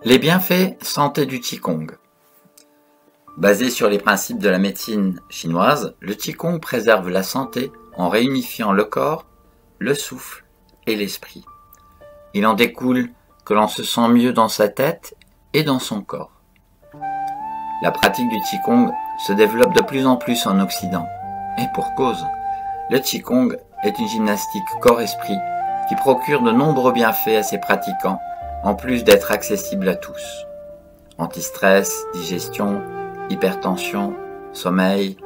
Les bienfaits santé du Qigong. Basé sur les principes de la médecine chinoise, le Qigong préserve la santé en réunifiant le corps, le souffle et l'esprit. Il en découle que l'on se sent mieux dans sa tête et dans son corps. La pratique du Qigong se développe de plus en plus en Occident, et pour cause. Le Qigong est une gymnastique corps-esprit qui procure de nombreux bienfaits à ses pratiquants, en plus d'être accessible à tous. Anti-stress, digestion, hypertension, sommeil.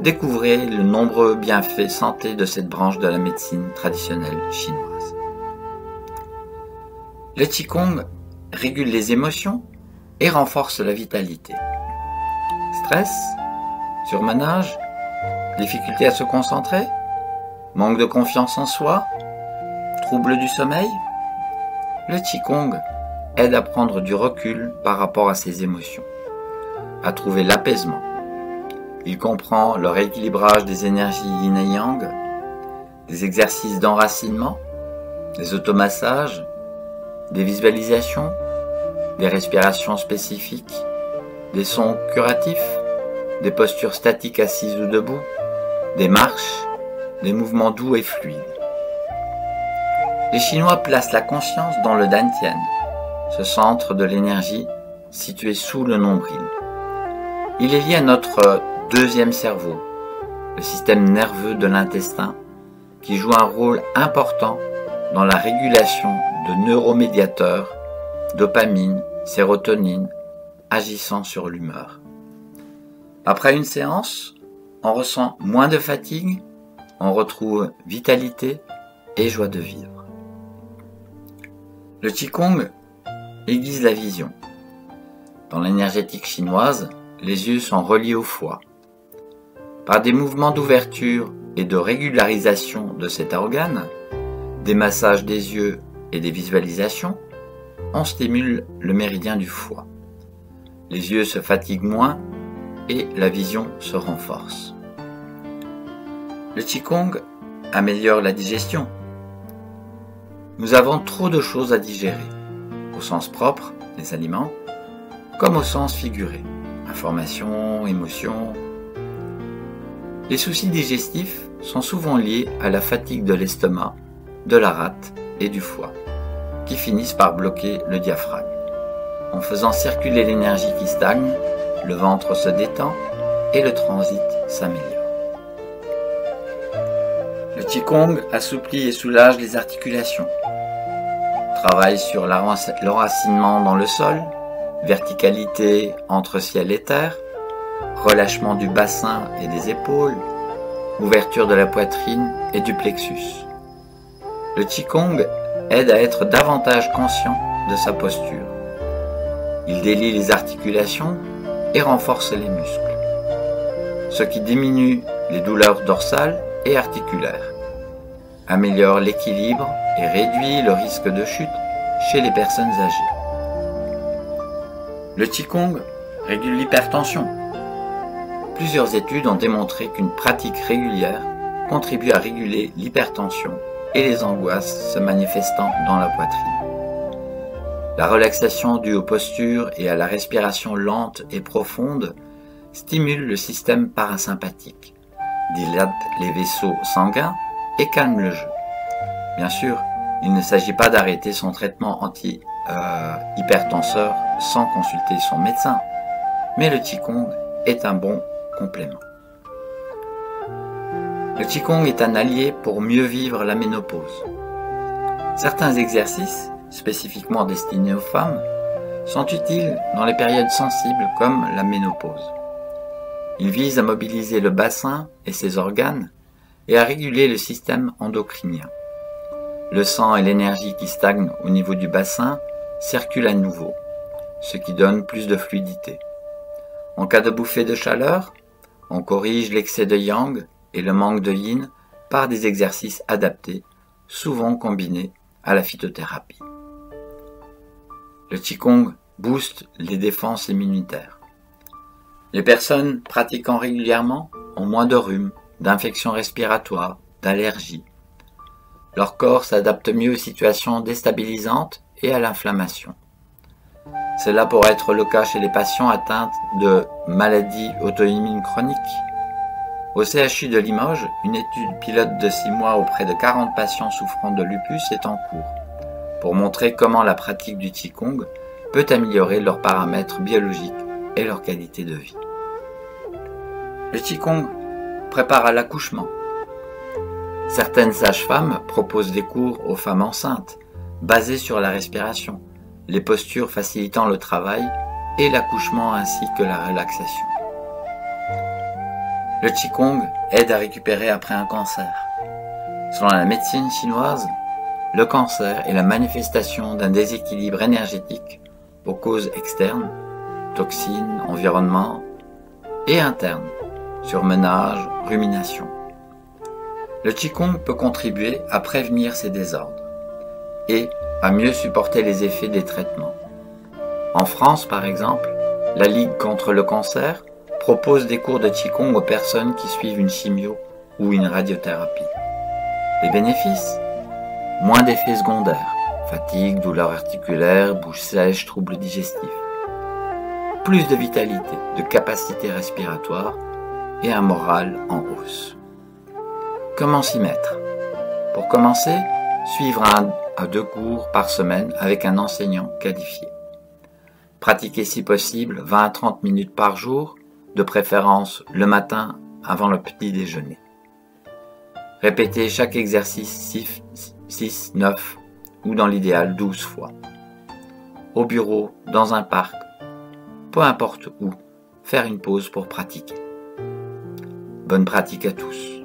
Découvrez le nombreux bienfaits santé de cette branche de la médecine traditionnelle chinoise. Le Qigong régule les émotions et renforce la vitalité. Stress, surmenage, difficulté à se concentrer, manque de confiance en soi, troubles du sommeil. Le Qigong aide à prendre du recul par rapport à ses émotions, à trouver l'apaisement. Il comprend le rééquilibrage des énergies yin et yang, des exercices d'enracinement, des automassages, des visualisations, des respirations spécifiques, des sons curatifs, des postures statiques assises ou debout, des marches, des mouvements doux et fluides. Les Chinois placent la conscience dans le Dantian, ce centre de l'énergie situé sous le nombril. Il est lié à notre deuxième cerveau, le système nerveux de l'intestin, qui joue un rôle important dans la régulation de neuromédiateurs, dopamine, sérotonine, agissant sur l'humeur. Après une séance, on ressent moins de fatigue, on retrouve vitalité et joie de vivre. Le Qigong aiguise la vision. Dans l'énergétique chinoise, les yeux sont reliés au foie. Par des mouvements d'ouverture et de régularisation de cet organe, des massages des yeux et des visualisations, on stimule le méridien du foie. Les yeux se fatiguent moins et la vision se renforce. Le Qigong améliore la digestion. Nous avons trop de choses à digérer, au sens propre, les aliments, comme au sens figuré, informations, émotions. Les soucis digestifs sont souvent liés à la fatigue de l'estomac, de la rate et du foie, qui finissent par bloquer le diaphragme. En faisant circuler l'énergie qui stagne, le ventre se détend et le transit s'améliore. Le Qigong assouplit et soulage les articulations, travaille sur l'enracinement dans le sol, verticalité entre ciel et terre, relâchement du bassin et des épaules, ouverture de la poitrine et du plexus. Le Qigong aide à être davantage conscient de sa posture. Il délie les articulations et renforce les muscles, ce qui diminue les douleurs dorsales et articulaires, améliore l'équilibre et réduit le risque de chute chez les personnes âgées. Le Qigong régule l'hypertension. Plusieurs études ont démontré qu'une pratique régulière contribue à réguler l'hypertension et les angoisses se manifestant dans la poitrine. La relaxation due aux postures et à la respiration lente et profonde stimule le système parasympathique, dilate les vaisseaux sanguins et calme le jeu. Bien sûr, il ne s'agit pas d'arrêter son traitement anti-hypertenseur sans consulter son médecin, mais le Qigong est un bon complément. Le Qigong est un allié pour mieux vivre la ménopause. Certains exercices, spécifiquement destinés aux femmes, sont utiles dans les périodes sensibles comme la ménopause. Ils visent à mobiliser le bassin et ses organes et à réguler le système endocrinien. Le sang et l'énergie qui stagnent au niveau du bassin circulent à nouveau, ce qui donne plus de fluidité. En cas de bouffée de chaleur, on corrige l'excès de yang et le manque de yin par des exercices adaptés, souvent combinés à la phytothérapie. Le Qigong booste les défenses immunitaires. Les personnes pratiquant régulièrement ont moins de rhume, d'infections respiratoires, d'allergies. Leur corps s'adapte mieux aux situations déstabilisantes et à l'inflammation. Cela pourrait être le cas chez les patients atteints de maladies auto-immunes chroniques. Au CHU de Limoges, une étude pilote de 6 mois auprès de 40 patients souffrant de lupus est en cours, pour montrer comment la pratique du Qigong peut améliorer leurs paramètres biologiques et leur qualité de vie. Le Qigong prépare à l'accouchement. Certaines sages-femmes proposent des cours aux femmes enceintes, basés sur la respiration, les postures facilitant le travail et l'accouchement ainsi que la relaxation. Le Qigong aide à récupérer après un cancer. Selon la médecine chinoise, le cancer est la manifestation d'un déséquilibre énergétique aux causes externes, toxines, environnement, et internes, surmenage, rumination. Le Qigong peut contribuer à prévenir ces désordres et à mieux supporter les effets des traitements. En France, par exemple, la Ligue contre le cancer propose des cours de Qigong aux personnes qui suivent une chimio ou une radiothérapie. Les bénéfices ? Moins d'effets secondaires, fatigue, douleurs articulaires, bouche sèche, troubles digestifs. Plus de vitalité, de capacité respiratoire et un moral en hausse. Comment s'y mettre ? Pour commencer, suivre 1 à 2 cours par semaine avec un enseignant qualifié. Pratiquer si possible 20 à 30 minutes par jour, de préférence le matin avant le petit déjeuner. Répétez chaque exercice 6, 9 ou dans l'idéal 12 fois. Au bureau, dans un parc, peu importe où, faire une pause pour pratiquer. Bonne pratique à tous.